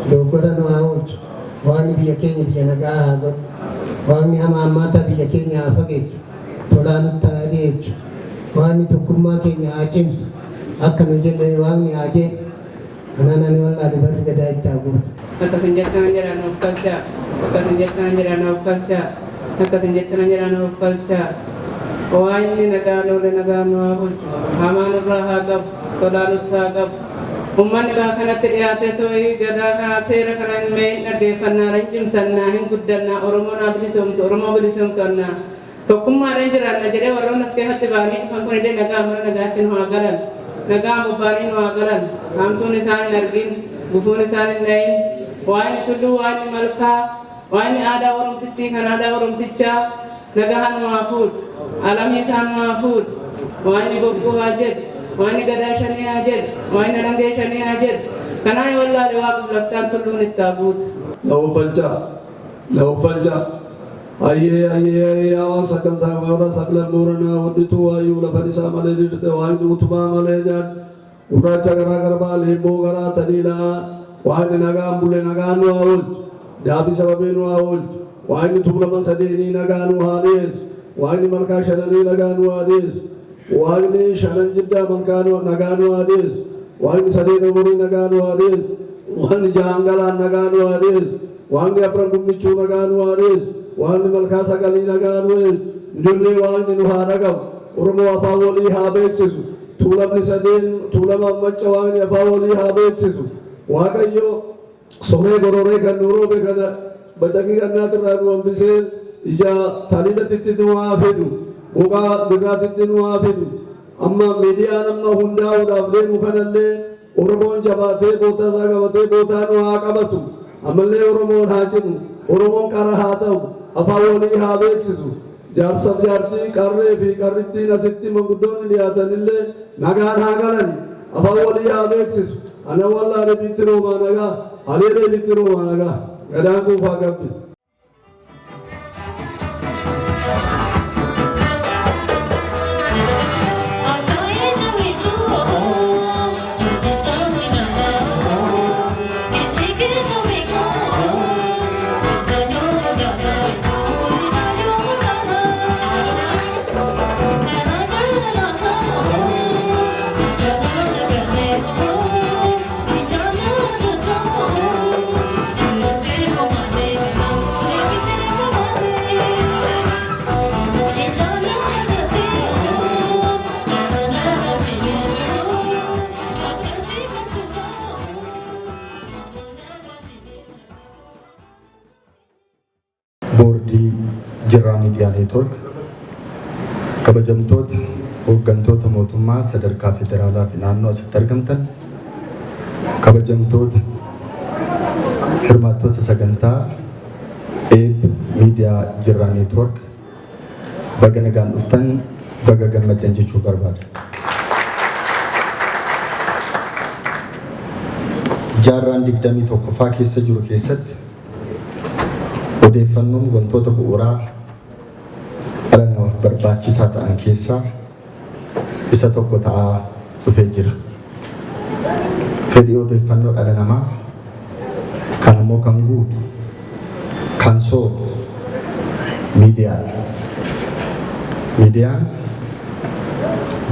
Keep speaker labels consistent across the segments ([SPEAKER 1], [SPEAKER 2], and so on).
[SPEAKER 1] Dogoran waawut waan biyya keenya biyya nagaa haa godhu waan hamaammata biyya keenya haa fageessu tolaan taa'ee waan tokkummaa keenya haa cimsu akka nu jenne waan haa jedhu anaan walaa dubarri gadaa itti haa guutu.
[SPEAKER 2] Akka sinjettana jedhan of kalchaa akka sinjettana jedhan of kalchaa akka sinjettana jedhan of kalchaa waan inni nagaan oole nagaan waa bulchu hamaan irraa haa qabu tolaan haa qabu. Ummanni kanatti dhiyaatee too'ii gadaa kana seera kana hin dhaggeeffannaa cimsannaa hin guddannaa Oromoon bilisoomtu Oromoo bilisoomtannaa tokkummaadhaan jiraanna jedhee warroon as keessatti baanii dhufan kun illee nagaa mara nagaatti nu haa galan nagaa bobbaanii nu haa galan hamtuun isaan hin argin gufuun isaan hin dhayin waan tulluu waan malkaa waan aadaa Oromtittii kan aadaa Oromtichaa nagaa nu haa fuudhu alamii isaan nu haa fuudhu waan bokkuu haa jedhu waan gadaa shanii haa jedhu waan nangee shanii haa jedhu kanaan wallaalee waaqni laftaan tulluun itti haa guutu.
[SPEAKER 3] Lau falja ayyee waan sagantaa warra saklan booranaa wadditu waayuu lafa isaa malee jirte waan utubaa malee nyaan gurraacha garaa garbaa leemboo garaa taniidhaa waan nagaan bule nagaan nu haa oolchu daafi sababee nu haa oolchu waan tuulama sadeenii nagaan nu haa dhiyeessu waan malkaa shananii nagaan nu haa dhiyeessu Wagni shanan jidda mankanu naganu hadis wagni sadena muri naganu hadis wagni jangala naganu hadis wagni apran gumichu naganu hadis wagni malkasa kali naganu hadis junne wagni nuharagam urmo afawoli habeksisu tulam nisadin tulam ammacha wagni afawoli habeksisu waqayyo some gorore kan nuro be kada bataki kanna ran ambise ija talida tittu afedu Buka biratitti nu hafidu amma meediyaan amma hundaa'uudhaaf deemu kanallee Oromoon jabaatee bootaa isaa qabatee bootaa nu haa qabatu ammallee Oromoon haa cimu Oromoon qara haa ta'u afaan walii haa beeksisu jaarsaaf jaartii qarree fi qarrittiin asitti manguddoonni dhiyaatanillee nagaan haa galani afaan walii haa beeksisu ana wallaale bitti roomaa nagaa haleelee bitti roomaa nagaa gadaan kuufaa qabdi.
[SPEAKER 4] Boordii Jirraa Miidiyaa Neetwoork kabajamtoota hooggantoota mootummaa sadarkaa federaalaa fi naannoo asitti argamtan kabajamtoota hirmaattota sagantaa eeb miidiyaa Jirraa Neetwoork baga nagaan dhuftan baga gammaddan jechuu barbaada. Jaarraan 21ffaa keessa jiru keessatti odeeffannoon wantoota bu'uuraa dhala namaaf barbaachisaa ta'an keessaa isa tokko ta'aa dhufee jira. Fedhii odeeffannoo dhala namaa kan immoo kan guutu kan sooru miidiyaadha. Miidiyaan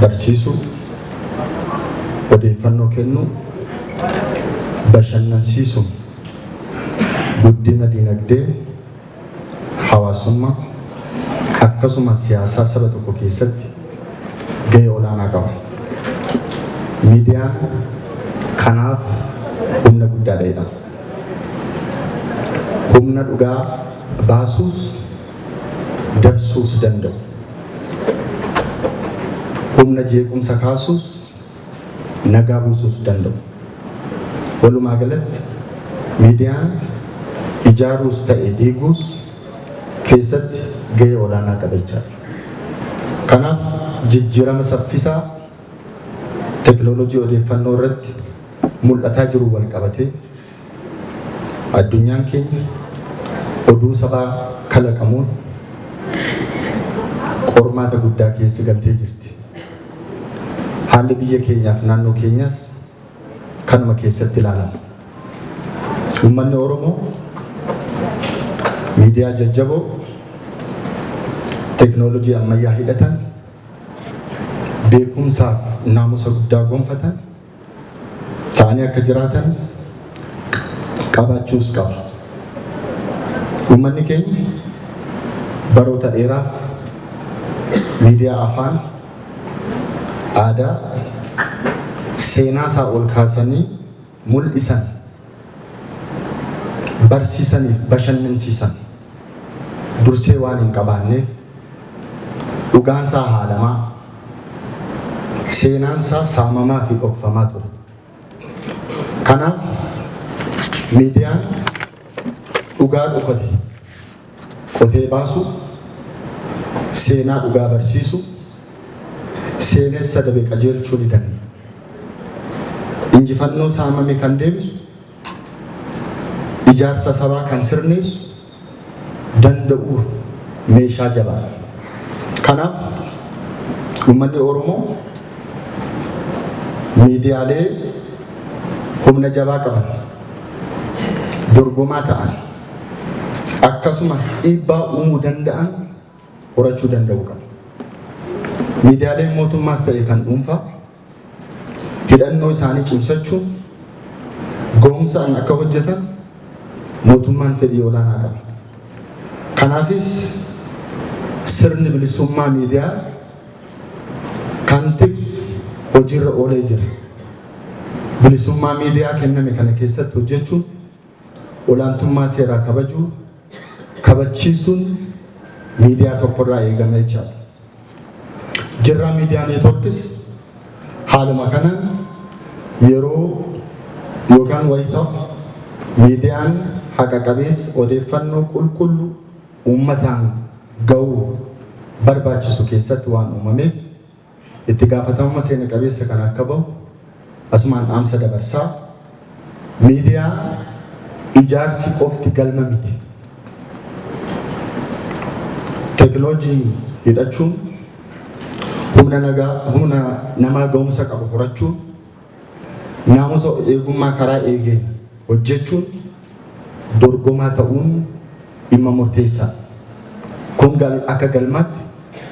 [SPEAKER 4] barsiisuu, odeeffannoo kennuu, bashannansiisuu, guddina dinagdee hawaasummaa akkasumas siyaasaa saba tokko keessatti gahee olaanaa qaba. Miidiyaan kanaaf humna guddaadha. Humna dhugaa baasuus dabsuus danda'u. Humna jeequmsa kaasuus nagaa buusuus danda'u. Walumaa galatti miidiyaan ijaaruus ta'e diiguus keessatti gahee olaanaa qabachaa. Kanaaf jijjiirama saffisaa teknooloojii odeeffannoo irratti mul'ataa jiru wal qabatee addunyaan keenya oduu sabaa kalaqamuun qormaata guddaa keessa galtee jirti. Haalli biyya keenyaaf naannoo keenyas kanuma keessatti ilaalama. Uummanni Oromoo miidiyaa jajjaboo teknooloojii ammayyaa hidhatan beekumsaaf naamusa guddaa gonfatan ta'anii akka jiraatan qabaachuus qaba. Uummanni keenya baroota dheeraaf miidiyaa afaan, aadaa, seenaa isaa ol kaasanii mul'isan, barsiisaniif bashannansiisan dursee waan hin qabaanneef dhugaansaa haalamaa, seenaansaa saamamaa fi dhokfamaa ture. Kanaaf miidiyaan dhugaa dhokate qotee baasu, seenaa dhugaa barsiisu, seenessa dabe qajeelchuu ni danda'a. Injifannoo saamame kan deebisu, ijaarsa sabaa kan sirneessu danda'uuf meeshaa jabaa. Kanaaf uummanni Oromoo miidiyaalee humna jabaa qaban, dorgomaa ta'an, akkasumas dhiibbaa uumuu danda'an horachuu danda'u qaba. Miidiyaaleen mootummaas ta'e kan dhuunfaa hidhannoo isaanii cimsachuun ga'umsaan akka hojjetan mootummaan fedhii olaanaa qaba. Kanaafis sirni bilisummaa miidiyaa kan tiksu hojiirra oolee jira. Bilisummaa miidiyaa kenname kana keessatti hojjechuun olaantummaa seeraa kabajuu, kabachiisuun miidiyaa tokkorraa eegama jechaadha. Jirraa miidiyaa neetwoorkis haaluma kanaan yeroo yookaan wayitaa'u miidiyaan haqa qabeessa odeeffannoo qulqulluu uummataan ga'uu barbaachisu keessatti waan uumameef itti gaafatamummaa seena qabeessa kan akka bahu asumaan dhaamsa dabarsaa. Miidiyaa ijaarsi qofti galma miti. Teknooloojii hidhachuun, humna namaa ga'umsa qabu horachuun, naamusa eegummaa karaa eegeen hojjechuun dorgomaa ta'uun dhimma murteessaa. Kun akka galmaatti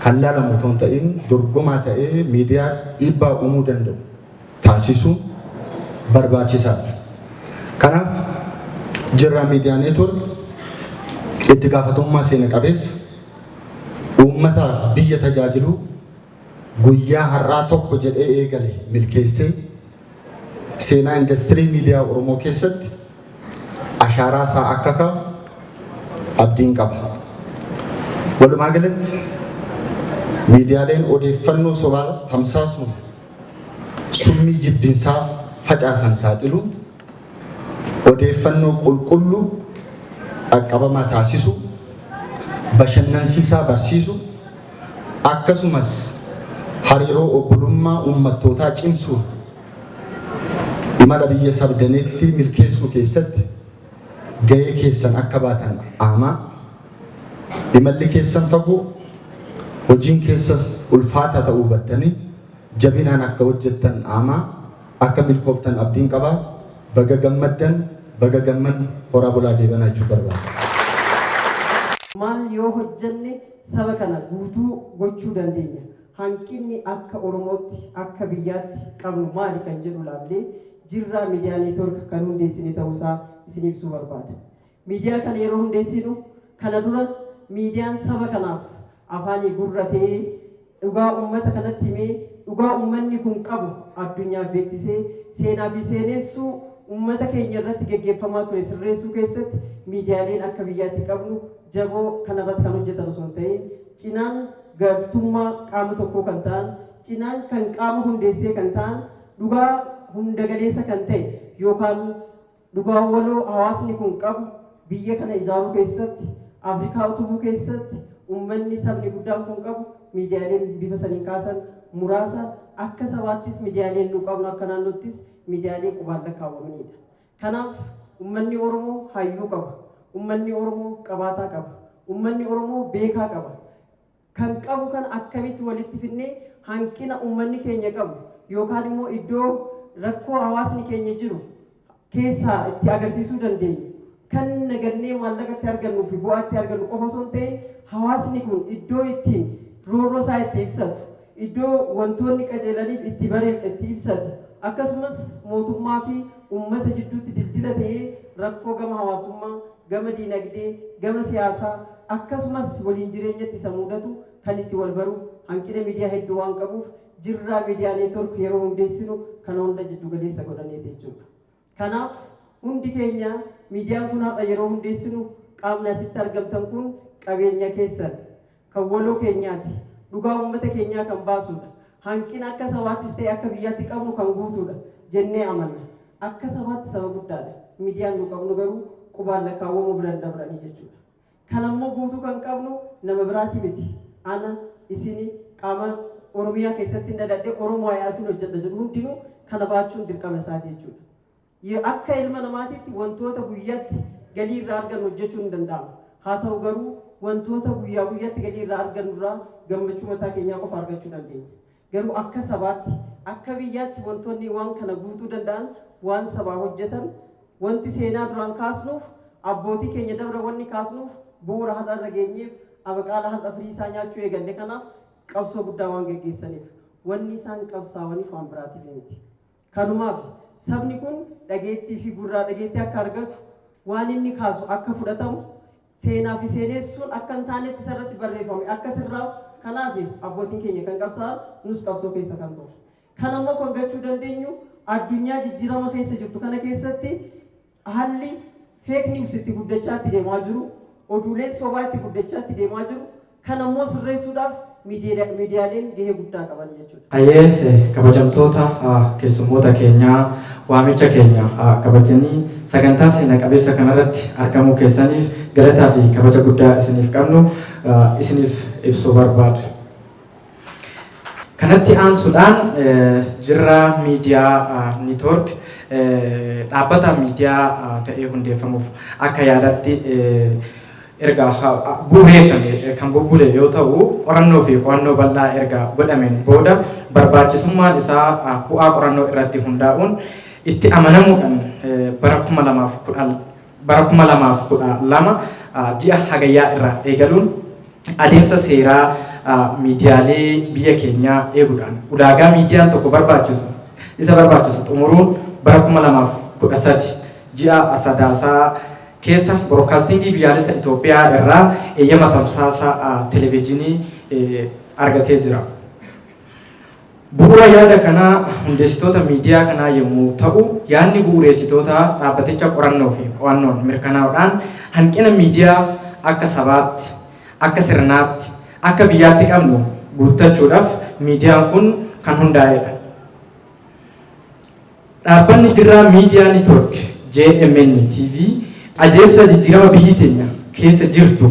[SPEAKER 4] kan laalamu otoo hin ta'in dorgomaa ta'ee miidiyaa dhiibbaa uumuu danda'u taasisuun barbaachisaadha. Kanaaf jirraa miidiyaa neetwoork itti gaafatamummaa seena qabeessa uummataaf biyya tajaajilu guyyaa har'aa tokko jedhee eegale milkeessee seenaa industirii miidiyaa Oromoo keessatti ashaaraa isaa akka kaa'u abdiin qaba. Walumaa galatti miidiyaaleen odeeffannoo sobaa tamsaasuun summii jibbinsaa facaasan saaxiluun odeeffannoo qulqulluu qaqqabamaa taasisu, bashannansiisaa barsiisu, akkasumas hariiroo obbolummaa uummattootaa cimsuun imala biyya sabdaneetti milkeessuu keessatti gahee keessan akka baatan aamaa. Imalli keessan fagoo, hojiin keessan ulfaataa ta'uu hubattanii jabinaan akka hojjettan aamaa, akka milkooftan abdiin qabaa. Baga gammaddan, baga gamman horaa bulaa deebanaa jechuu barbaada.
[SPEAKER 5] Maal yoo hojjenne saba kana guutuu gochuu dandeenya? Hanqinni akka Oromootti, akka biyyaatti qabnu maali kan jedhu laallee jirraa miidiyaa neetwoork kan hundeessine ta'uusaa isin ibsuu barbaada. Miidiyaa kana yeroo hundeessinu kana dura miidiyaan saba kanaaf afaanii gurratee dhugaa uummata kanatti himee dhugaa uummanni kun qabu addunyaaf beeksisee seenaa fi seenessuu uummata keenya irratti geggeeffamaa ture sirreessuu keessatti miidiyaaleen akka biyyaatti qabnu jaboo kanarratti kan hojjetan osoo hin ta'in cinaan gartummaa qaama tokkoo kan ta'an cinaan kan qaama hundeessee kan ta'an dhugaa hunda galeessa kan ta'e yookaan dhugaa waloo hawaasni kun qabu biyya kana ijaaruu keessatti Afrikaa utubuu keessatti uummanni sabni guddaan kun qabu miidiyaaleen bifa saniin kaasan muraasa akka sabaattis miidiyaaleen nu qabnu akka naannoottis miidiyaalee qubaan lakkaawwamanidha. Kanaaf uummanni Oromoo hayyuu qaba, uummanni Oromoo qabaataa qaba, uummanni Oromoo beekaa qaba. Kan qabu kan akkamitti walitti fidnee hanqina uummanni keenya qabu yookaan immoo iddoo rakkoo hawaasni keenya jiru keessaa itti agarsiisuu dandeenya. Kan nagannee maallaqatti argannu fi bu'aatti argannu qofa osoo hin ta'in hawaasni kun iddoo ittiin roorroo isaa itti ibsatu, iddoo wantoonni qajeelaniif itti bareef itti ibsatu, akkasumas mootummaa fi uummata jidduutti dildila ta'ee rakkoo gama hawaasummaa, gama diinagdee, gama siyaasaa akkasumas waliin jireenyatti isa mudatu kan itti wal baru hanqina miidiyaa hedduu waan qabuuf jirraa miidiyaa neetwork yeroo hundeessinu kana hunda jiddu galeessa godhaneeti jechuudha. Kanaaf hundi keenya miidiyaan kun har'a yeroo hundeessinu qaamni asitti argamtan kun qabeenya keessan kan waloo keenyaati. Dhugaa uummata keenyaa kan baasudha. Hanqina akka sabaattis ta'e akka biyyaatti qabnu kan guutuudha jennee amanna. Akka sabaatti saba guddaadha. Miidiyaan nu qabnu garuu qubaan lakkaawwamuu biraan dabranii jechuudha. Kan ammoo guutuu kan qabnu nama biraati miti. Ana isini qaama Oromiyaa keessatti dadhabdee Oromoo hayaatiin hojjedha jedhu hundinuu kana baachuun dirqama isaati jechuudha. Akka ilma namaatitti wantoota guyyaatti galii irraa argannu hojjechuun hin danda'amu. Haa ta'u garuu wantoota guyyaa guyyaatti galii irraa argannu irraa gammachuu mataa keenyaa qofa argachuu dandeenya. Garuu akka sabaatti akka biyyaatti wantoonni waan kana guutuu danda'an waan sabaa hojjetan wanti seenaa duraan kaasnuuf abbootii keenya dabra wanni kaasnuuf bu'uura har'a irra geenyeef abaqaala har'a firii isaa nyaachuu eegalle kanaaf qabsoo guddaa waan geggeessaniif wanni isaan qabsaawaniif waan biraatiif miti. Kanumaaf sabni kun dhageettii fi gurraa dhageettii akka argatu waan inni kaasu akka fudhatamu seenaa fi seenessuun akka hin taanetti isarratti barreeffame akka sirraa'u kanaaf abbootiin keenya kan qabsaa'an nus qabsoo keessa kan ta'u. Kan ammoo kan gachuu dandeenyu addunyaa jijjiirama keessa jirtu kana keessatti haalli feek niwus itti guddachaatti deemaa jiru oduuleen sobaa itti guddachaatti deemaa jiru kan ammoo sirreessuudhaaf miidiyaaleen gahee guddaa qaban jechuudha.
[SPEAKER 6] Hayyee kabajamtoota keessummoota keenyaa waamicha keenya kabajanii sagantaa seena qabeessa kanarratti argamuu keessaniif galataa fi kabaja guddaa isiniif qabnu isiniif ibsuu barbaada. Kanatti aansuudhaan jirraa miidiyaa niitwoork dhaabbata miidiyaa ta'ee hundeeffamuuf akka yaadatti erga bu'uureffame kan bubbule yoo ta'u qorannoo fi qo'annoo bal'aa erga godhameen booda barbaachisummaan isaa bu'aa qorannoo irratti hundaa'uun itti amanamuudhaan bara 2012 ji'a hagayyaa irraa eegaluun adeemsa seeraa miidiyaalee biyya keenyaa eeguudhaan ulaagaa miidiyaan tokko barbaachisu xumuruun bara 2013 ji'a sadaasaa keessa broadcastingii biyyaalessa Itoophiyaa irraa eeyyama tamsaasa televezyiinii argatee jira. Bu'uura yaada kanaa hundeessitoota miidiyaa kanaa yommuu ta'u yaadni bu'uureessitoota dhaabbaticha qorannoo fi qo'annoon mirkanaa'uudhaan hanqina miidiyaa akka sabaatti akka sirnaatti akka biyyaatti qabnu guuttachuudhaaf miidiyaan kun kan hundaa'edha. Dhaabbanni jirraa miidiyaa niitwoork JMN TV adeemsa jijjiirama biyyi teenya keessa jirtu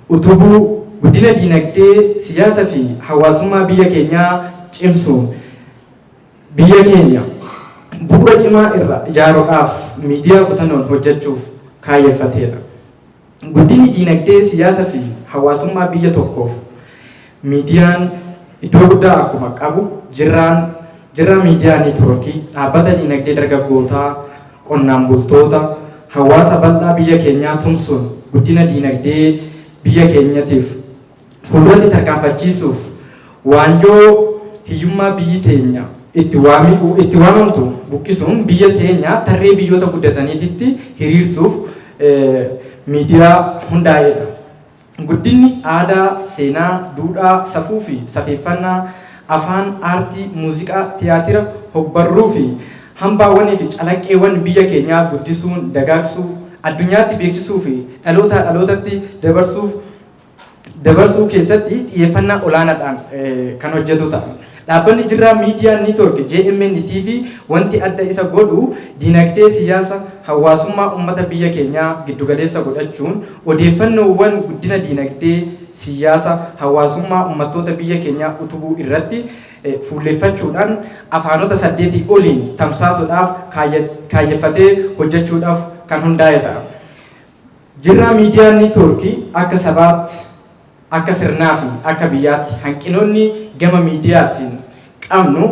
[SPEAKER 6] utubuu guddina diinagdee siyaasa fi hawaasummaa biyya keenyaa cimsuun biyya keenya bu'uura cimaa irra ijaaruudhaaf miidiyaa kutannoon hojjechuuf kaayeffateedha. Guddinni diinagdee siyaasa fi hawaasummaa biyya tokkoof miidiyaan iddoo guddaa akkuma qabu jirraa miidiyaa niitwoorkii dhaabbata diinagdee dargaggootaa qonnaan bultoota hawaasa bal'aa biyya keenyaa tumsuun guddina diinagdee biyya keenyatiif fuulduratti tarkaanfachiisuuf waanjoo hiyyummaa biyyi teenya itti waamamtu buqqisuun biyya teenya tarree biyyoota guddataniititti hiriirsuuf miidiyaa hundaa'edha. guddinni aadaa, seenaa, duudhaa, safuu fi safeeffannaa, afaan, aartii, muuziqaa, tiyaatira, hogbarruu fi hambaawwanii fi calaqqeewwan biyya keenyaa guddisuun, dagaagsuu, addunyaatti beeksisuu fi dhalootaa dhalootatti dabarsuu keessatti xiyyeeffannaa olaanaadhaan kan hojjetu ta'a. Dhaabbanni Jirraa Miidiyaa Niitoork JMN TV wanti adda isa godhu dinagdee siyaasa hawaasummaa uummata biyya keenyaa giddugaleessa godhachuun odeeffannoowwan guddina dinagdee siyaasa hawaasummaa uummattoota biyya keenyaa utubuu irratti fuulleeffachuudhaan afaanota 8 oliin tamsaasuudhaaf kaayyeffatee hojjechuudhaaf kan hundaa'e ta'a. Jirraa Miidiyaa Niitoork akka sabaatti, akka sirnaa fi akka biyyaatti hanqinoonni gama miidiyaatiin qabnu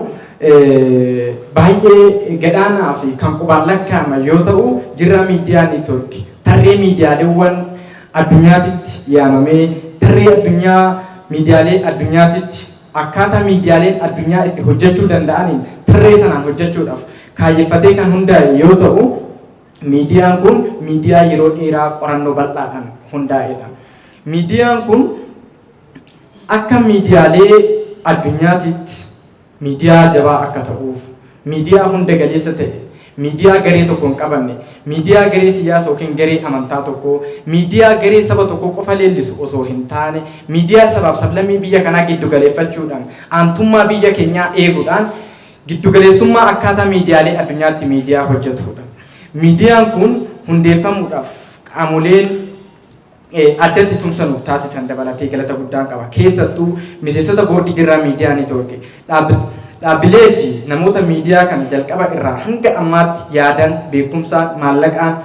[SPEAKER 6] baay'ee gadaanaa fi kan qubaan lakkaa'ama yoo ta'u, Jirraa Miidiyaa Niitoork tarree miidiyaaleewwan addunyaatitti yaamamee tarree addunyaa miidiyaalee addunyaatitti akkaataa miidiyaaleen addunyaa itti hojjechuu danda'aniin tarree sanaan hojjechuudhaaf kaayyeffatee kan hundaa'e yoo ta'u, miidiyaan kun miidiyaa yeroo dheeraa qorannoo bal'aadhaan hundaa'edha. Miidiyaan kun akka miidiyaalee addunyaatitti miidiyaa jabaa akka ta'uuf, miidiyaa hunda galeessa ta'e, miidiyaa garee tokko hin qabanne, miidiyaa garee siyaasa yookiin garee amantaa tokko, miidiyaa garee saba tokko qofa leellisu osoo hin taane, miidiyaa sabaaf sablammii biyya kanaa giddugaleeffachuudhaan, aantummaa biyya keenyaa eeguudhaan giddugaleessummaa akkaataa miidiyaalee addunyaatti miidiyaa hojjetudha. Miidiyaan kun hundeeffamuudhaaf qaamoleen addatti tumsanuuf taasisan dabalatee galata guddaan qaba. Keessattuu miseensota boordii Jirraa Miidiyaa Niitoork dhaabbilee fi namoota miidiyaa kana jalqaba irraa hanga ammaatti yaadan, beekumsaan, maallaqaan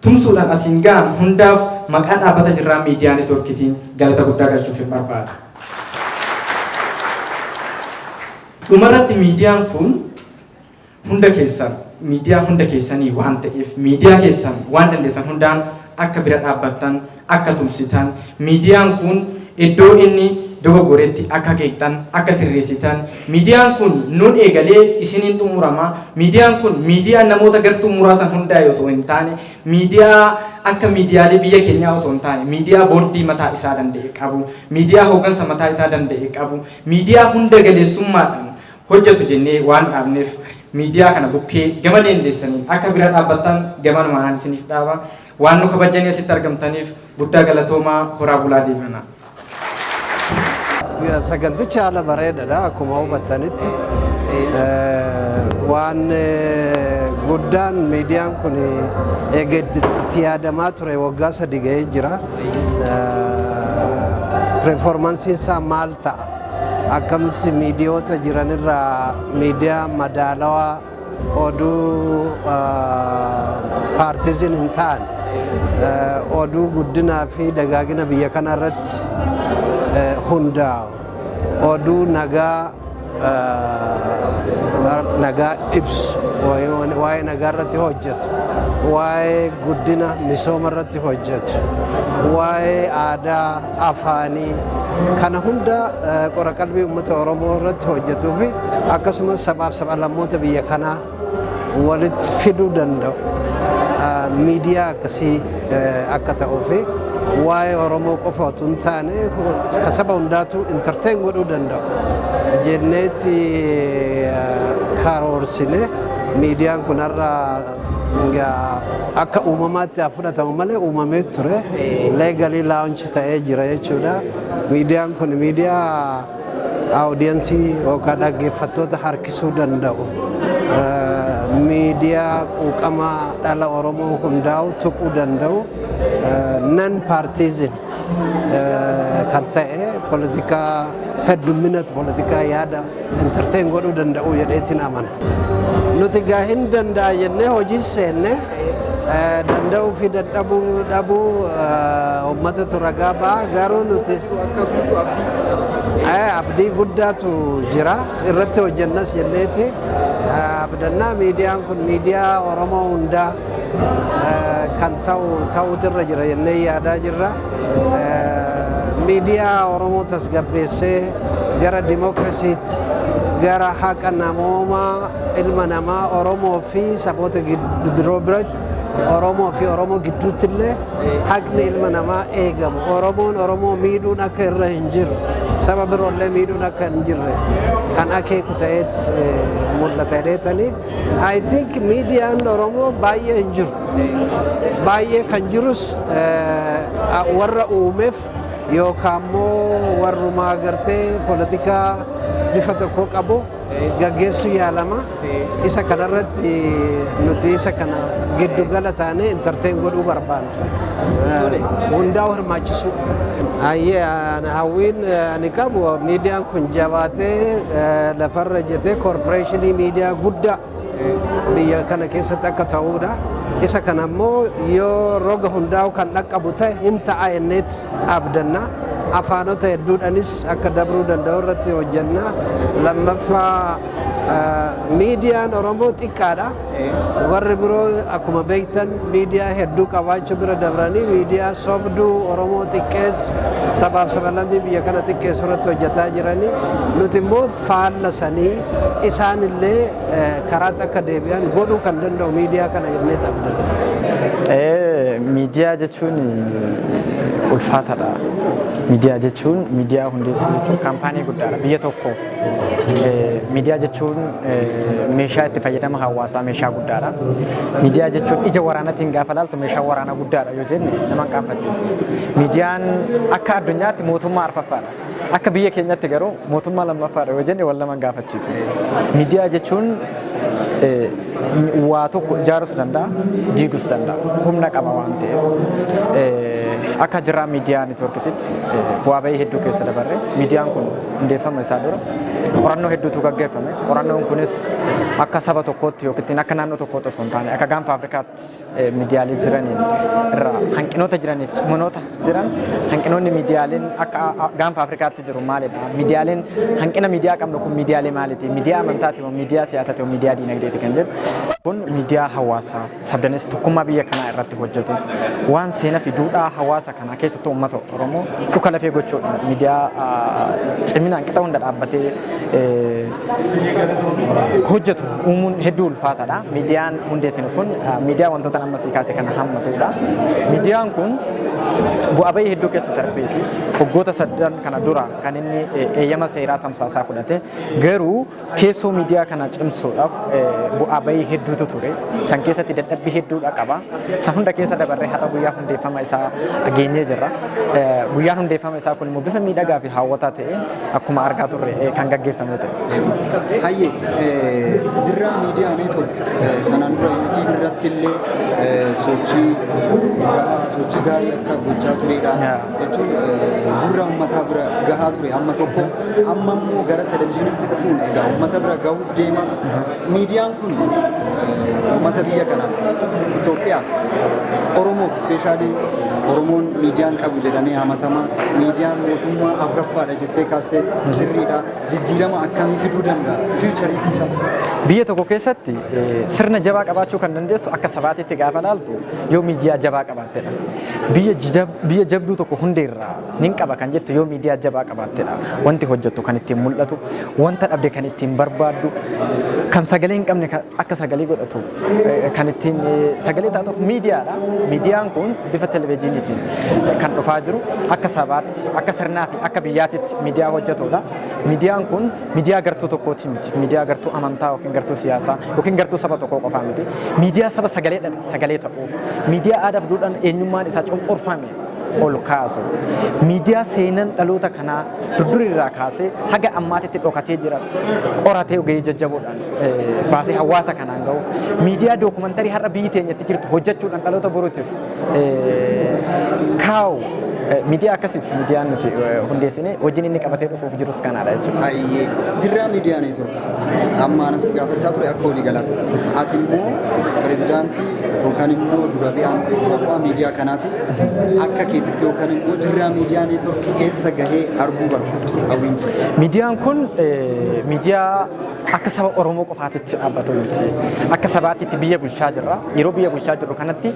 [SPEAKER 6] tumsuudhaan asiin ga'an hundaaf maqaa dhaabbata Jirraa Miidiyaa Niitoorkitiin galata guddaa galchuuf hin barbaada. Dhumarratti miidiyaan kun miidiyaa hunda keessanii waan ta'eef miidiyaa keessan waan dandeessan hundaan akka bira dhaabbattan, akka tumsitan, miidiyaan kun iddoo inni dogoggoretti akka keektan, akka sirreessitan, miidiyaan kun nun eegalee isiniin xumurama, miidiyaan kun miidiyaa namoota gartuu muraasan hundaa'e osoo hin taane, miidiyaa akka miidiyaalee biyya keenyaa osoo hin taane, miidiyaa boordii mataa isaa danda'e qabu, miidiyaa hooggansa mataa isaa danda'e qabu, miidiyaa hunda galeessummaadhaan hojjetu jennee waan dhaabneef miidiyaa kana bukkee gama dandeessanii akka bira dhaabbattan gama numaan isiniif dhaaba. Waan nu kabajanii asitti argamtaniif guddaa galatoomaa, horaa bulaa deemanaa.
[SPEAKER 7] Saganticha haala bareedaadha akkuma hubattanitti. Waan guddaan miidiyaan kun itti yaadamaa ture waggaa 3 ga'ee jira. Performansiin isaa maal ta'a? Akkamitti miidiyoota jiranirraa miidiyaa madaalawaa oduu paartiizin hin taane oduu guddinaa fi dagaagina biyya kana irratti hundaa'u oduu nagaa ibsu waa'ee nagaa irratti hojjetu waa'ee guddina misooma irratti hojjetu waa'ee aadaa afaanii kana hunda qora qalbii uummata Oromoo irratti hojjetuu fi akkasumas sabaaf sablammoota biyya kanaa walitti fiduu danda'u miidiyaa akkasii akka ta'uu fi waa'ee Oromoo qofa otoo hin taane ka saba hundaatu intarteen godhuu danda'u jenneetti karoorsine miidiyaan kun har'a akka uumamaatti fudhatamu malee uumamee ture leegalii laawunchi ta'ee jira jechuudha. Miidiyaan kun miidiyaa aawudiyensii yookaan dhaggeeffattoota harkisuu danda'u. Miidiyaa quuqama dhala Oromoo hundaa'u tuquu danda'u nan paartiizin kan ta'e poolitikaa heddummina poolitikaa yaada intarteen godhuu danda'u jedheetiin amana. Nuti gaa hin danda'a jennee hojii seenne danda'uu fi dadhabuu uummatatu ragaa ba'a garuu nuti abdii guddaatu jira irratti hojjennas jenneeti abdannaa miidiyaan kun miidiyaa Oromoo hundaa kan ta'uutirra jira jennee yaadaa jirra. Miidiyaa Oromoo tasgabbeessee gara dimookiraasiitti gara haqa namoomaa ilma namaa Oromoo fi saboota biroo biratti Oromoo fi Oromoo gidduutti illee haqni ilma namaa eegamu. Oromoon Oromoo miidhuun akka irra hin jirre saba biroollee miidhuun akka hin jirre kan akeeku ta'eet mul'ata jedheetanii. I think miidiyaan Oromoo baay'ee hin jiru. Baay'ee kan jirus warra uumeef yookaan immoo warrumaa gartee poolitikaa bifa tokko qabu gaggeessuu yaalama. Isa kanarratti nuti isa kana giddu gala taane entertain godhuu barbaanna. Hundaa'u hirmaachisuu. Hawwiin ani qabu miidiyaan kun jabaatee lafarra jetee koorporeeshinii miidiyaa guddaa biyya kana keessatti akka ta'uudha. Isa kana immoo yoo roga hundaa'u kan dhaqqabu ta'e hin ta'a jenneet abdanna. Afaanota hedduudhaanis akka dabruu danda'u irratti hojjenna. Lammaffaa miidiyaan Oromoo xiqqaadha. Warri biroo akkuma beektan miidiyaa hedduu qabaachuu bira dabranii miidiyaa sobduu Oromoo xiqqeessu sabaaf sablammii biyya kana xiqqeessu irratti hojjetaa jiranii. Nuti immoo faalla sanii isaan illee karaatti akka deebi'an godhuu kan danda'u miidiyaa kana jennee abdanna.
[SPEAKER 8] Miidiyaa jechuun ulfaataadha. Miidiyaa jechuun miidiyaa hundeessuu jechuun kaampaanii guddaadha biyya tokkoof. Miidiyaa jechuun meeshaa itti fayyadama hawaasaa meeshaa guddaadha. Miidiyaa jechuun ija waraanaatiin gaafa ilaaltu meeshaa waraanaa guddaadha yoo jenne nama hin qaanfachiisu. Miidiyaan akka addunyaatti mootummaa arfaffaadha. Akka biyya keenyatti garuu mootummaa lammaffaadha yoo jenne wal nama hin gaafachiisu. Miidiyaa jechuun waa tokko ijaarus danda'a, diigus danda'a. Humna qaba waan ta'eef akka jirraa miidiyaa neetwoorkitiitti bu'aa bahii hedduu keessa dabarre miidiyaan kun hundeeffama isaa dura qorannoo hedduutu gaggeeffame. Qorannoon kunis akka saba tokkootti yookiin akka naannoo tokkootti osoo hin taane akka gaanfa Afrikaatti miidiyaalee jiraniin irraa hanqinoota jiraniif ciminoota jiran hanqinoonni miidiyaaleen akka gaanfa Afrikaatti jiru maalidha? Miidiyaaleen hanqina miidiyaa qabnu kun miidiyaalee maaliiti? Miidiyaa amantaati moo miidiyaa siyaasaati moo miidiyaa diinagdeeti kan jedhu kun miidiyaa hawaasaa sabdanees tokkummaa biyya kanaa irratti hojjetu waan seenaa fi duudhaa hawaasa kanaa keessattuu uummata Oromoo dhuka lafee gochuudhaan miidiyaa ciminaan qixa hunda dhaabbatee hojjetu uumuun hedduu ulfaataadha. Miidiyaan hundeessine kun miidiyaa wantoota amma sii kaase kana hammatudha. Miidiyaan kun bu'aa bahii hedduu keessa darbeeti. Waggoota 3 kana dura kan inni eeyyama seeraa tamsaasaa fudhate garuu keessoo miidiyaa kana cimsuudhaaf bu'aa bahii hedduutu ture. San keessatti dadhabbii hedduudha qaba. San hunda keessa dabarree har'a guyyaa hundeeffama isaa geenyee jirra. Guyyaan hundeeffama isaa kun immoo bifa miidhagaa fi hawwataa ta'e akkuma argaa turre kan gaggeeffame ta'e.
[SPEAKER 4] Hayyee jirraa miidiyaa neetwoork sanaan dura yuutiib irratti illee sochii gaarii akka gochaa turedha jechuun gurra uummataa bira gahaa ture amma tokko amma immoo gara televizyiinitti dhufuun egaa uummata bira gahuuf deema. Miidiyaan kun uummata biyya kanaaf Itoophiyaaf Oromoof ispeeshaalii Oromoon miidiyaan qabu jedhamee hamatama. Miidiyaan mootummaa afuraffaadha jettee kaastee sirriidha. Jijjiirama akkamii fiduu danda'a? Fiichariitii isaa.
[SPEAKER 8] Biyya tokko keessatti sirna jabaa qabaachuu kan dandeessu akka sabaatitti gaafa laaltu yoo miidiyaa jabaa qabaattedha. Biyya jabduu tokko hundeerraa nin qaba kan jettu yoo miidiyaa jabaa qabaattedha. Wanti hojjettu kan ittiin mul'atu, wanta dhabde kan ittiin barbaaddu, kan sagalee hin qabne akka sagalee godhatu, kan ittiin sagalee taatuuf miidiyaadha. Miidiyaan kun bifa televezyiiniitiin kan dhufaa jiru akka sabaatti, akka sirnaa fi akka biyyaatitti miidiyaa hojjetudha. Miidiyaan kun miidiyaa gartuu tokkooti miti. Miidiyaa gartuu amantaa yookiin gartuu siyaasaa yookiin gartuu saba tokkoo qofaa miti. Miidiyaa saba sagalee dhabe sagalee ta'uuf, miidiyaa aadaaf duudhaan eenyummaan isaa cunqurfame ol kaasu. Miidiyaa seenan dhaloota kanaa durdurirraa kaasee haga ammaatitti dhokatee jiran qoratee ogeeyyii jajjaboodhaan baasee hawaasa kanaan ga'uuf miidiyaa dookumantarii har'a biyyi teenyatti jirtu hojjechuudhaan dhaloota boruutiif kaa'u miidiyaa akkasitti miidiyaan nuti hundeessine hojiin inni qabatee dhufuuf jirus kanaadha jechuudha.
[SPEAKER 4] Hayyee jirraa miidiyaa neetwoork amma anas gaafachaa ture akka walii galaatti. Ati immoo pirezidaantii yookaan immoo dura bu'aa miidiyaa kanaati akka keetitti yookaan immoo jirraa miidiyaa neetwoork eessa gahee arguu barbaadde hawwiin.
[SPEAKER 8] Miidiyaan kun miidiyaa akka saba Oromoo qofaatitti dhaabbatu miti. Akka sabaatitti biyya bulchaa jirra. Yeroo biyya bulchaa jirru kanatti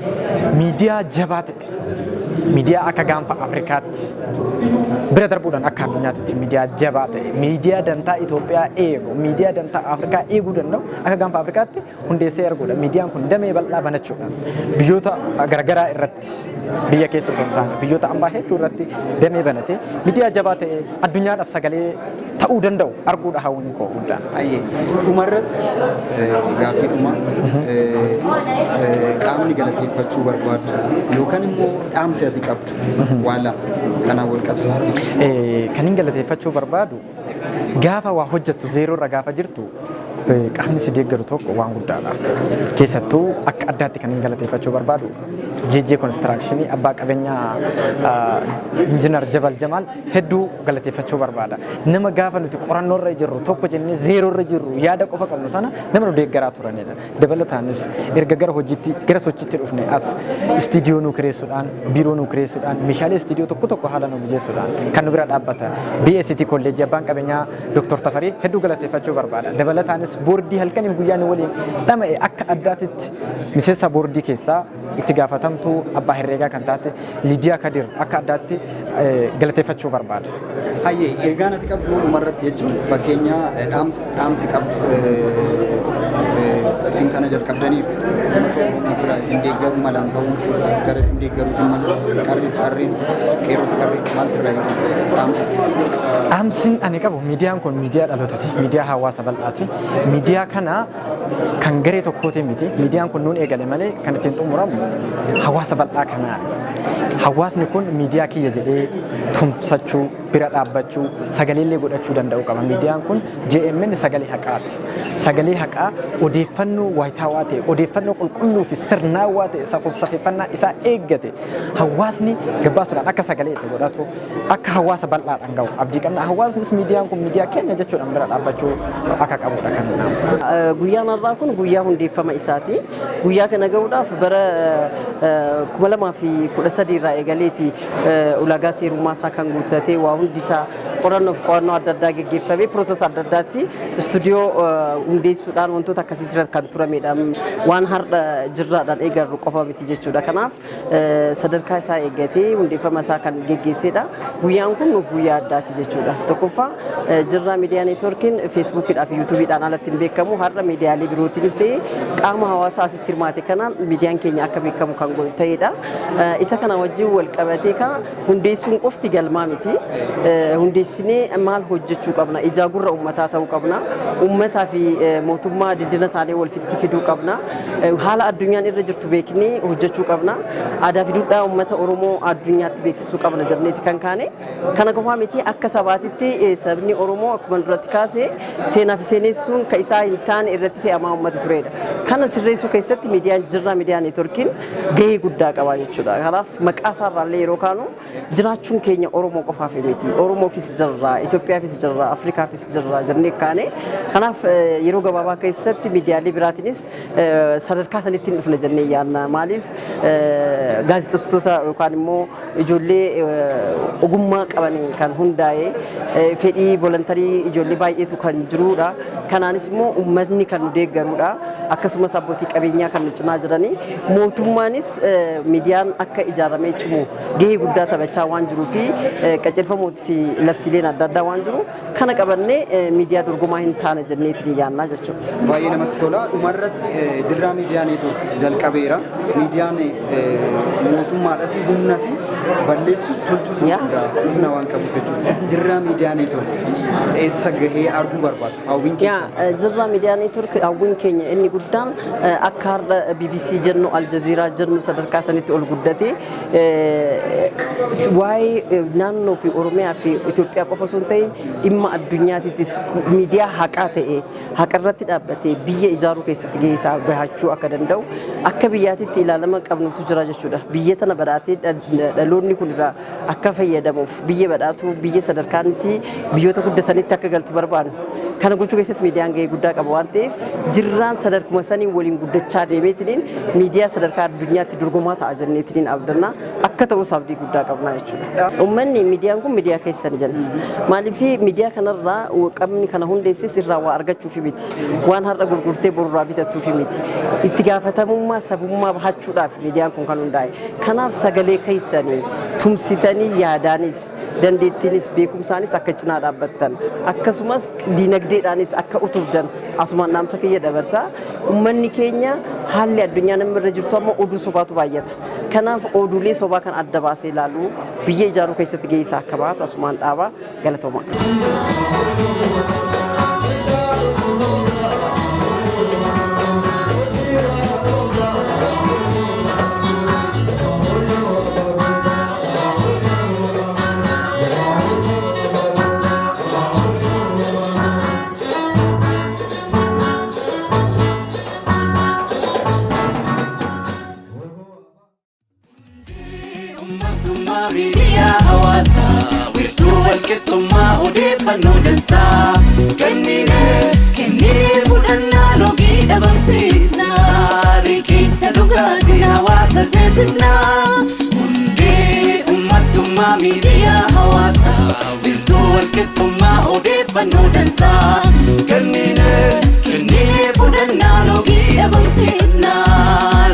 [SPEAKER 8] miidiyaa jabaa ta'e miidiyaa akka gaanfa Afrikaatti bira darbuudhaan akka addunyaatti miidiyaa jabaa ta'e miidiyaa dantaa Itoophiyaa eegu miidiyaa dantaa Afrikaa eeguu danda'u akka gaanfa Afrikaatti hundeessee arguudha. Miidiyaan kun damee bal'aa banachuudhaan biyyoota garaagaraa irratti biyya keessa osoo hin taane biyyoota ambaa hedduu irratti damee banatee miidiyaa jabaa ta'e addunyaadhaaf sagalee ta'uu danda'u arguudha hawwin koo guddaan.
[SPEAKER 4] Dhumarratti gaaffii dhumaa qaamni galateeffachuu barbaadu yookaan immoo dhaamsi ati qabdu waan lama kanaan wal qabsiisti.
[SPEAKER 8] Kan hin galateeffachuu barbaadu gaafa waa hojjettu zeeroo irra gaafa jirtu qaamni si deeggaru tokko waan guddaadha. Keessattuu akka addaatti kan hin galateeffachuu barbaadu JJ Constructionii abbaa qabeenyaa injiinar Jabal Jamaal hedduu galateeffachuu barbaada. Nama gaafa nuti qorannoo irra jirru tokko jennee zeeroo irra jirru yaada qofa qabnu sana nama nu deeggaraa turanidha. Dabalataanis erga gara hojiitti gara sochiitti dhufne as istiidiyoo nu kireessuudhaan biiroo nu kireessuudhaan meeshaalee istiidiyoo tokko tokko haala nu mijeessuudhaan kan nu bira dhaabbata. BST kolleejii abbaan qabeenyaa Dr. Tafarii hedduu galateeffachuu barbaada. Dabalataanis boordii halkanii guyyaan waliin dhama'e akka addaatitti miseensa boordii keessaa itti gaafatamtuu abbaa herreegaa kan taate Lidiyaa Kadir akka addaatti galateeffachuu barbaada.
[SPEAKER 4] Hayyee ergaan ati qabdu dhumarratti jechuun fakkeenya dhaamsi qabdu isin kana jalqabdaniif irraa isin deeggaru malaan ta'uu gara isin deeggaruutiin malu qarriin qeerroo fi qarree maaltu irraa dhaamsi?
[SPEAKER 8] Dhaamsiin ani qabu miidiyaan kun miidiyaa dhalootaati. Miidiyaa hawaasa bal'aati. Miidiyaa kana kan garee tokkootii miti. Miidiyaan kun nuun eegale malee kan ittiin xumuramu hawaasa bal'aa kanaa. Hawaasni kun miidiyaa kiyya jedhee tumsachuu, bira dhaabbachuu, sagaleellee godhachuu danda'u qaba. Miidiyaan kun JMN sagalee haqaati. Sagalee haqaa odeeffannoo waayitaawaa ta'e, odeeffannoo qulqulluu fi sirnaawaa ta'e, safuuf safeeffannaa isaa eeggate hawaasni gabbaasuudhaan akka sagalee itti godhatu, akka hawaasa bal'aadhaan gahu abdii qabna. Hawaasnis miidiyaan kun miidiyaa keenya jechuudhaan bira dhaabbachuu akka qabudha kan
[SPEAKER 5] guyyaan har'aa kun guyyaa hundeeffama isaati. Guyyaa kana gahuudhaaf bara 2013 irraa eegaleeti ulaagaa seerummaa isaa kan guuttatee waa hundi isaa qorannoo adda addaa geggeeffamee pirooses adda addaa fi istuudiyoo hundeessuudhaan wantoota akkasii irratti kan turamedha. Waan har'a jirraadhaan eegarru qofa miti jechuudha. Kanaaf sadarkaa isaa eeggatee hundeeffama isaa kan geggeessedha. Guyyaan kun nuuf guyyaa addaati jechuudha. Tokkoffaa jirraa miidiyaa neetwoorkiin feesbuukiidhaa fi yuutuubiidhaan alatti hin beekamu. Har'a miidiyaalee birootiinis ta'ee qaama hawaasaa asitti hirmaate kanaan miidiyaan keenya akka beekamu kan ta'edha. Isa kana wajjin wal qabatee kan hundeessuun qofti galmaa miti. Hundeessinee maal hojjechuu qabna? Ijaa gurra uummataa ta'uu qabna. Uummataa fi mootummaa diddina taanee wal fiduu qabna. Haala addunyaan irra jirtu beeknee hojjechuu qabna. Aadaa fi duudhaa uummata Oromoo addunyaatti beeksisuu qabna jenneeti kan kaane. Kana qofaa miti akka sabaatitti sabni Oromoo akkuma duratti kaase seenaa fi seenessuun kan isaa hin taane irratti fe'amaa uummata turedha. Kana sirreessuu keessatti miidiyaan jirraa miidiyaa neetwoorkiin gahee guddaa qaba jechuudha. Kanaaf maqaa isaarraallee yeroo kaanu jiraachuun keenya Oromoo qofaaf miti. Oromoofis jirra, Itoophiyaafis jirra, Afrikaafis jirra jennee kaane. Kanaaf yeroo gabaabaa keessatti miidiyaalee biraatiinis sadarkaa sanitti hin dhufne jennee yaadna. Maaliif gaazexeessitoota yookaan immoo ijoollee ogummaa qabanii kan hundaa'e fedhii volontarii ijoollee baay'eetu kan jirudha. Kanaanis immoo uummatni kan nu deeggarudha. Akkasumas abbootii qabeenyaa kan nu cinaa jiranii. Mootummaanis miidiyaan akka ijaaramee cimu gahee guddaa taphachaa waan jiruu fi qajeelfamooti fi labsiileen adda addaa waan jiru kana qabannee miidiyaa dorgomaa hin taane jenneetiin yaannaa jechuudha.
[SPEAKER 4] Baay'ee namatti tola. Dhumarratti jirraa miidiyaa neetwoorkii jalqabeera. Miidiyaan mootummaadhas humnas balleessus tolchus humna waan qabuuf jechuudha. Jirraa miidiyaa neetwoorkii eessa gahee arguu barbaadu? Hawwiin keessa.
[SPEAKER 5] Jirraa miidiyaa neetwoorkii hawwiin keenya inni guddaan akka har'a BBC jennu Aljazeeraa jennu sadarkaa sanitti ol guddate waa'ee naannoo fi Oromiyaa fi Itoophiyaa qofa osoo hin ta'in dhimma addunyaatittis miidiyaa haqaa ta'e haqa irratti dhaabbatee biyya ijaaruu keessatti gahee isaa bahachuu akka danda'u akka biyyaatitti ilaalama qabnutu jira jechuudha. Biyya tana badhaatee dhaloonni kun irraa akka fayyadamuuf biyya badhaatu biyya sadarkaanis biyyoota guddatanitti akka galtu barbaadu. Kana gochuu keessatti miidiyaan gahee guddaa qaba waan ta'eef jirraan sadarkuma sanii waliin guddachaa deemeetiin miidiyaa sadarkaa addunyaatti dorgomaa ta'a jenneetiin abdanna akka ta'u sabdii guddaa qabna jechuudha. Uummanni miidiyaan kun miidiyaa keessan jenna. Maaliif miidiyaa kanarraa qabni kana hundeessis irraa waa argachuufi miti. Waan har'a gurgurtee borurraa bitatuufi miti. Itti gaafatamummaa sabummaa bahachuudhaaf miidiyaan kun kan hundaa'e. Kanaaf sagalee keessanii tumsitanii yaadaanis dandeettiinis beekumsaanis akka cinaa dhaabbattan akkasumas diinagdeedhaanis akka utubdan asumaan dhaamsa kiyya dabarsaa. Uummanni keenya haalli addunyaa nama irra jirtu amma oduu sobaatu baay'ata. Kanaaf oduulee sobaa kan adda baasee ilaalu biyya ijaaruu keessatti gahee isaa akka baatu asumaan dhaabaa galatooma.
[SPEAKER 9] Nodansa kennine fudhannaa loogii dhabamsiisna riqicha dhugaatii hawaasa teessisna hundee ummattummaa miidiyaa hawaasa wiirtuu walqixxummaa odeeffannoo dansaa kennine fudhannaa loogii dhabamsiisna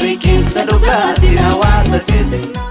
[SPEAKER 9] riqicha dhugaatii hawaasa teessisna.